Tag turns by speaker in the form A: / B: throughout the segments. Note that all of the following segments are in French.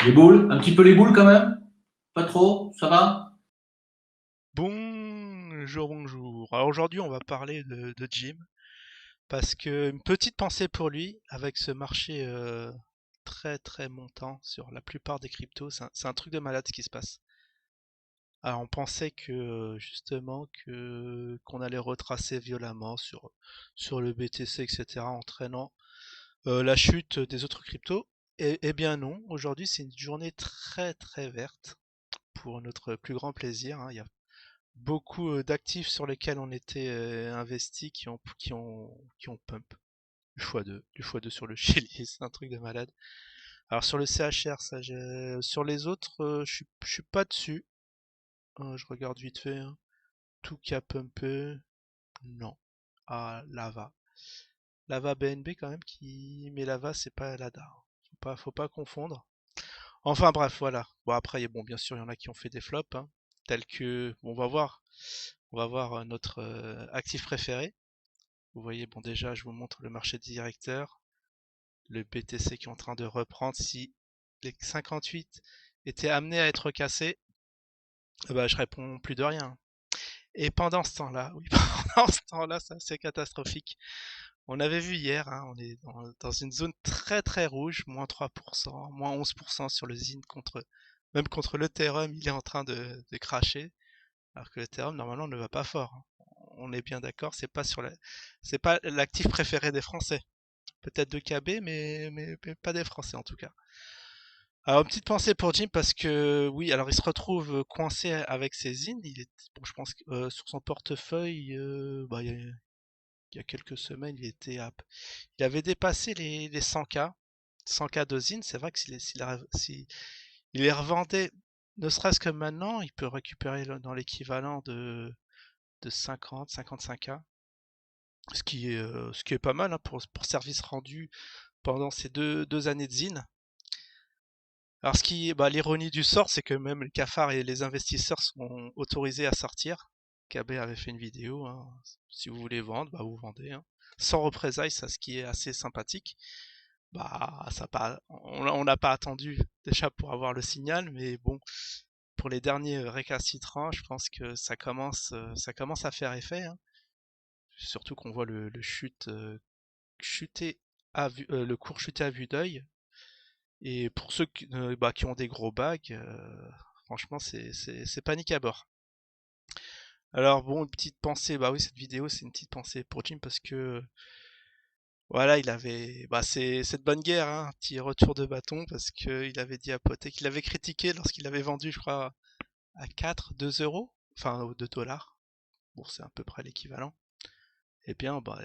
A: Les boules, un petit peu les boules quand même? Pas trop, ça va?
B: Bonjour, bonjour. Alors aujourd'hui, on va parler de Jim parce que une petite pensée pour lui avec ce marché très très montant sur la plupart des cryptos. C'est un truc de malade ce qui se passe. Alors on pensait que justement que qu'on allait retracer violemment sur le BTC, etc., entraînant la chute des autres cryptos. Eh bien non, aujourd'hui c'est une journée très très verte pour notre plus grand plaisir, hein. Il y a beaucoup d'actifs sur lesquels on était investis qui ont pump du x2 sur le Chili, c'est un truc de malade. Alors sur le CHR, sur les autres, je suis pas dessus. Je regarde vite fait, hein. Tout qui a pumpé, non. Ah, Lava. Lava BNB quand même mais Lava c'est pas l'ADA. Faut pas confondre. Enfin bref, voilà. Bon après, bon, bien sûr, il y en a qui ont fait des flops, hein, tels que, bon, on va voir. On va voir notre actif préféré. Vous voyez, bon déjà, je vous montre le marché directeur, le BTC qui est en train de reprendre. Si les 58 étaient amenés à être cassés, bah, je réponds plus de rien. Et pendant ce temps-là, oui, pendant ce temps-là, c'est catastrophique. On avait vu hier, hein, on est dans une zone très très rouge, moins 3%, moins 11% sur le ZIN même contre l'Ethereum, il est en train de cracher. Alors que l'Ethereum, normalement, ne va pas fort, hein. On est bien d'accord, c'est pas l'actif préféré des Français. Peut-être de KB, mais pas des Français en tout cas. Alors, une petite pensée pour Jim parce que, oui, alors il se retrouve coincé avec ses zines. Bon, je pense que sur son portefeuille, bah, il y a quelques semaines, il avait dépassé les 100K, 100K de zines. C'est vrai que s'il les revendait, ne serait-ce que maintenant, il peut récupérer dans l'équivalent de 50, 55K, ce qui est pas mal, hein, pour service rendu pendant ces deux années de zine. Alors, bah, l'ironie du sort, c'est que même les cafards et les investisseurs sont autorisés à sortir. KB avait fait une vidéo, hein. Si vous voulez vendre, bah, vous vendez, hein. Sans représailles, ça, ce qui est assez sympathique. Bah, on n'a pas attendu déjà pour avoir le signal, mais bon, pour les derniers récalcitrants, je pense que ça commence à faire effet, hein. Surtout qu'on voit chuter le cours chuter à vue d'œil. Et pour ceux bah, qui ont des gros bags, franchement, c'est panique à bord. Alors bon, une petite pensée, bah oui, cette vidéo, c'est une petite pensée pour Jim parce que voilà, bah c'est de bonne guerre, hein, un petit retour de bâton parce que il avait dit à Poté qu'il avait critiqué lorsqu'il avait vendu, je crois, à 2 euros, enfin 2 dollars. Bon, c'est à peu près l'équivalent. Eh bien, bah,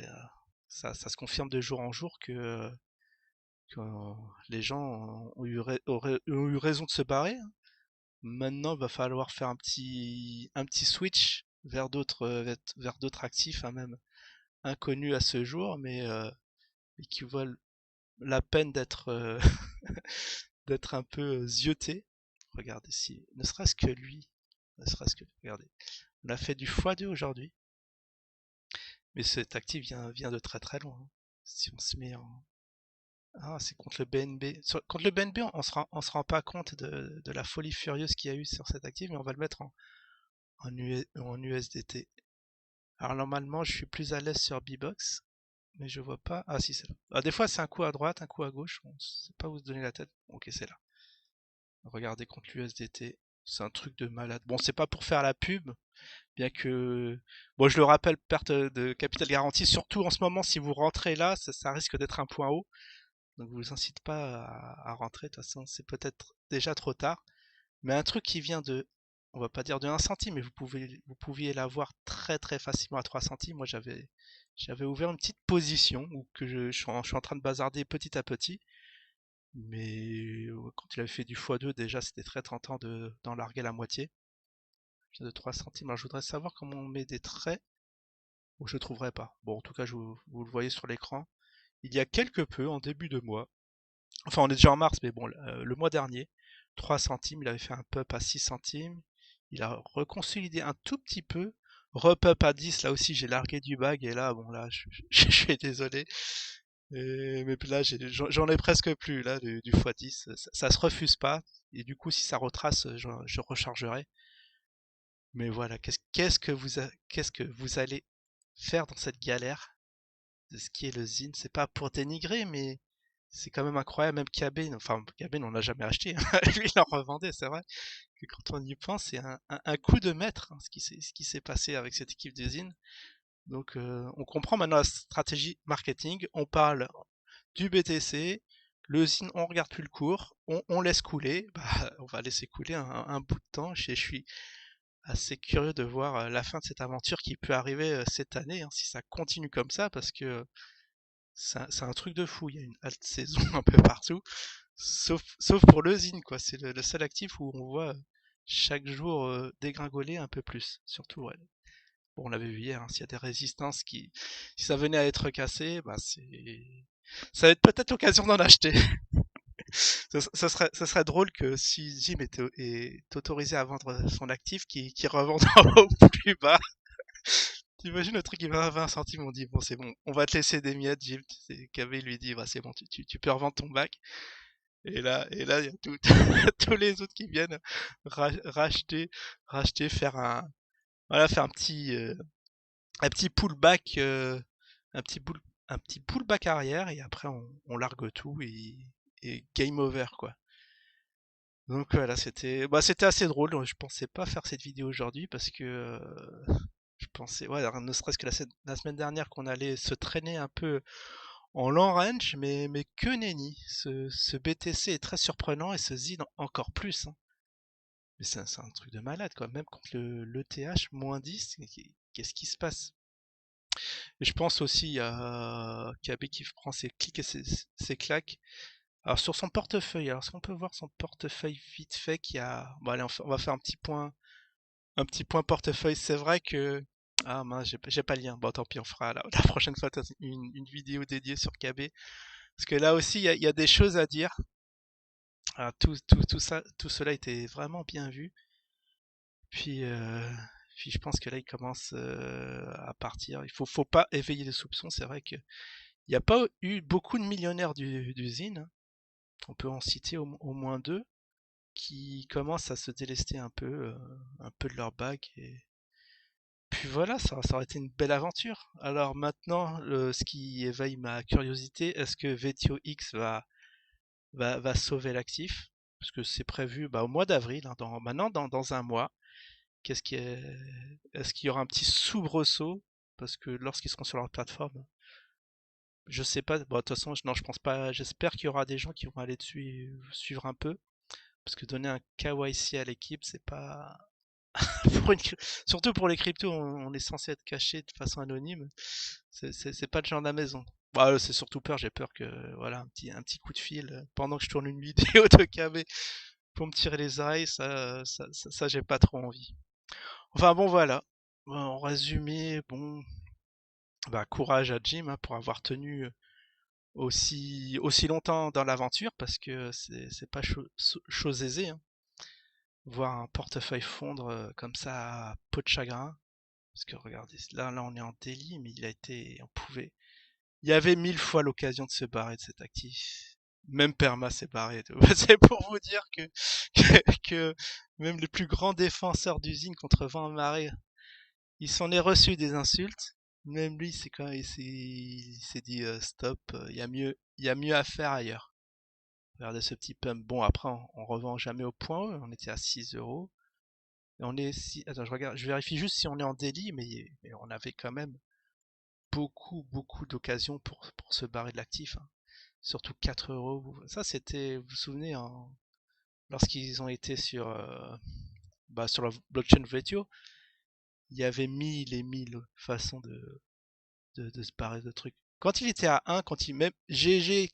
B: ça se confirme de jour en jour que les gens ont eu raison de se barrer, hein. Maintenant, il va falloir faire un petit switch vers d'autres actifs, hein, même inconnus à ce jour, mais qui valent la peine d'être un peu ziotés. Regardez si, ne serait-ce que lui, ne serait-ce que, regardez, on a fait du x2 aujourd'hui, mais cet actif vient de très très loin, hein. Si on se met en, ah, c'est contre le BNB. Contre le BNB, on se rend pas compte de la folie furieuse qu'il y a eu sur cet actif, mais on va le mettre en USDT. Alors normalement, je suis plus à l'aise sur Bbox, mais je vois pas. Ah si, c'est là. Ah, des fois, c'est un coup à droite, un coup à gauche. On sait pas où se donner la tête. Ok, c'est là. Regardez contre l'USDT. C'est un truc de malade. Bon, c'est pas pour faire la pub, bien que... Bon, je le rappelle, perte de capital garantie, surtout en ce moment, si vous rentrez là, ça risque d'être un point haut. Donc, je vous incite pas à rentrer. De toute façon, c'est peut-être déjà trop tard. Mais un truc qui vient on va pas dire de 1 centime, mais vous pouviez l'avoir très très facilement à 3 centimes. Moi, j'avais ouvert une petite position où que je suis en train de bazarder petit à petit. Mais quand il avait fait du x2, déjà, c'était très tentant d'en larguer la moitié. De 3 centimes. Alors, je voudrais savoir comment on met des traits. Ou je ne trouverai pas. Bon, en tout cas, vous le voyez sur l'écran. Il y a quelque peu, en début de mois, enfin, on est déjà en mars, mais bon, le mois dernier, 3 centimes, il avait fait un pump à 6 centimes. Il a reconsolidé un tout petit peu. Repump à 10, là aussi, j'ai largué du bag. Et là, bon, là, je suis désolé. Mais là, j'en ai presque plus, là, du x10. Ça se refuse pas. Et du coup, si ça retrace, je rechargerai. Mais voilà, qu'est-ce que vous allez faire dans cette galère de ce qui est le zine? C'est pas pour dénigrer, mais c'est quand même incroyable. Même Cabane, enfin, Cabane, on l'a jamais acheté, hein. Lui, il en revendait, c'est vrai. Que quand on y pense, c'est un coup de maître, hein, ce qui s'est passé avec cette équipe de zine. Donc, on comprend maintenant la stratégie marketing. On parle du BTC, le zine, on regarde plus le cours, on laisse couler. Bah, on va laisser couler un bout de temps. Je suis assez curieux de voir la fin de cette aventure qui peut arriver cette année, hein, si ça continue comme ça, parce que c'est un truc de fou. Il y a une halte saison un peu partout, sauf pour le zine, quoi. C'est le seul actif où on voit chaque jour dégringoler un peu plus. Surtout, ouais. Bon, on l'avait vu hier, hein, s'il y a des résistances si ça venait à être cassé, bah ça va être peut-être l'occasion d'en acheter. Ça serait drôle que si Jim est autorisé à vendre son actif, qu'il revende au plus bas. T'imagines le truc, il va à 20 centimes, on dit, bon, c'est bon, on va te laisser des miettes, Jim. KB lui dit, bah, c'est bon, tu peux revendre ton bac. Et là, il y a tous les autres qui viennent racheter, faire voilà, faire un petit pullback, un petit pullback arrière, et après, on largue tout, et game over, quoi. Donc voilà, c'était assez drôle. Je pensais pas faire cette vidéo aujourd'hui parce que je pensais, ouais, alors, ne serait-ce que la semaine dernière qu'on allait se traîner un peu en long range, mais que nenni. Ce BTC est très surprenant et ce ZIN encore plus, hein. Mais c'est un truc de malade, quoi. Même contre l'ETH -10, qu'est-ce qui se passe? Et je pense aussi à KB qui prend ses clics et ses claques. Alors sur son portefeuille, alors est-ce qu'on peut voir son portefeuille vite fait qui a. Bon allez, on va faire un petit point portefeuille. C'est vrai que. Ah mince, j'ai pas le lien. Bon tant pis, on fera la prochaine fois une vidéo dédiée sur KB. Parce que là aussi, il y a des choses à dire. Ah, tout cela était vraiment bien vu. Puis, puis je pense que là, il commence à partir. Faut pas éveiller les soupçons. C'est vrai qu'il n'y a pas eu beaucoup de millionnaires d'usine, hein. On peut en citer au moins deux qui commencent à se délester un peu de leur bague. Et puis voilà, ça aurait été une belle aventure. Alors maintenant, ce qui éveille ma curiosité, est-ce que VTO X va sauver l'actif? Parce que c'est prévu bah, au mois d'avril, hein, maintenant dans un mois. Qu'est-ce qui est... Est-ce qu'il y aura un petit soubresaut? Parce que lorsqu'ils seront sur leur plateforme, je sais pas. Bon, de toute façon, non, je pense pas. J'espère qu'il y aura des gens qui vont aller dessus et suivre un peu. Parce que donner un KYC à l'équipe, c'est pas. pour une... Surtout pour les cryptos, on est censé être caché de façon anonyme. C'est pas le genre de la maison. Bah, c'est surtout peur, j'ai peur que voilà un petit coup de fil pendant que je tourne une vidéo de KB pour me tirer les oreilles, ça j'ai pas trop envie. Enfin bon voilà. En résumé, bon, bah courage à Jim, hein, pour avoir tenu aussi longtemps dans l'aventure parce que c'est pas chose aisée, hein. Voir un portefeuille fondre comme ça à peau de chagrin. Parce que regardez, là on est en délit, mais il y avait 1000 fois l'occasion de se barrer de cet actif. Même Perma s'est barré. C'est pour vous dire que même les plus grands défenseurs d'usine contre vent et marée, il s'en est reçu des insultes. Même lui, c'est quand il s'est dit stop, il y a mieux à faire ailleurs. Regardez ce petit pump. Bon, après, on revend jamais au point haut. On était à 6 euros. Et on est si, attends, je vérifie juste si on est en délit, mais on avait quand même beaucoup d'occasions pour se barrer de l'actif, hein. Surtout 4 euros. Ça, c'était, vous vous souvenez, lorsqu'ils ont été sur la blockchain Vetio, il y avait 1000 façons de se barrer de trucs. Quand il était à 1, quand il même GG,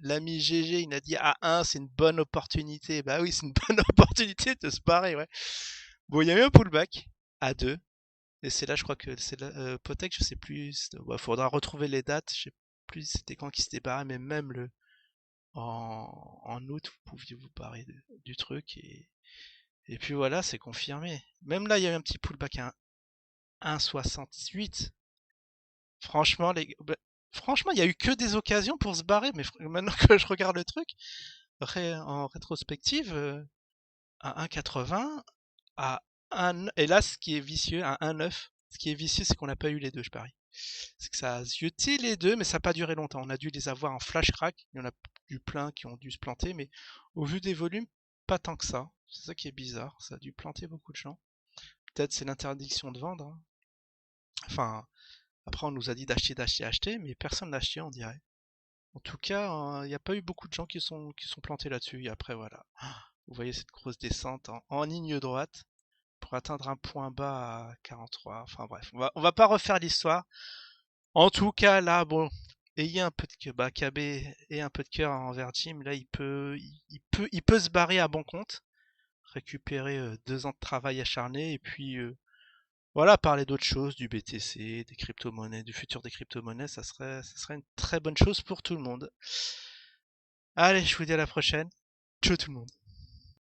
B: l'ami GG, il a dit à 1, c'est une bonne opportunité. Bah oui, c'est une bonne opportunité de se barrer, ouais. Bon, il y a eu un pullback à 2. Et c'est là, je crois que c'est là, Potek, je sais plus. Bah, faudra retrouver les dates. Je sais plus c'était quand qui s'était barré, mais même en août, vous pouviez vous barrer du truc. Et puis voilà, c'est confirmé. Même là, il y a eu un petit pullback à 1,68. Franchement, Franchement, il y a eu que des occasions pour se barrer, mais maintenant que je regarde le truc, en rétrospective, à 1,80, à 1, et là, ce qui est vicieux, à 1,9, ce qui est vicieux, c'est qu'on n'a pas eu les deux, je parie. C'est que ça a zioté les deux, mais ça n'a pas duré longtemps. On a dû les avoir en flash crack. Il y en a eu plein qui ont dû se planter, mais au vu des volumes, pas tant que ça. C'est ça qui est bizarre. Ça a dû planter beaucoup de gens. Peut-être c'est l'interdiction de vendre, hein. Enfin, après, on nous a dit d'acheter, d'acheter, acheter, mais personne n'a acheté, on dirait. En tout cas, il n'y a pas eu beaucoup de gens qui sont plantés là-dessus. Et après, voilà. Vous voyez cette grosse descente en ligne droite pour atteindre un point bas à 43. Enfin bref, on va pas refaire l'histoire. En tout cas, là, bon, ayez un peu de cœur, bah, KB et un peu de cœur envers Jim. Là, il peut se barrer à bon compte, récupérer 2 ans de travail acharné et puis voilà, parler d'autres choses, du BTC, des crypto-monnaies, du futur des crypto-monnaies. Ça serait une très bonne chose pour tout le monde. Allez, je vous dis à la prochaine. Ciao tout le monde.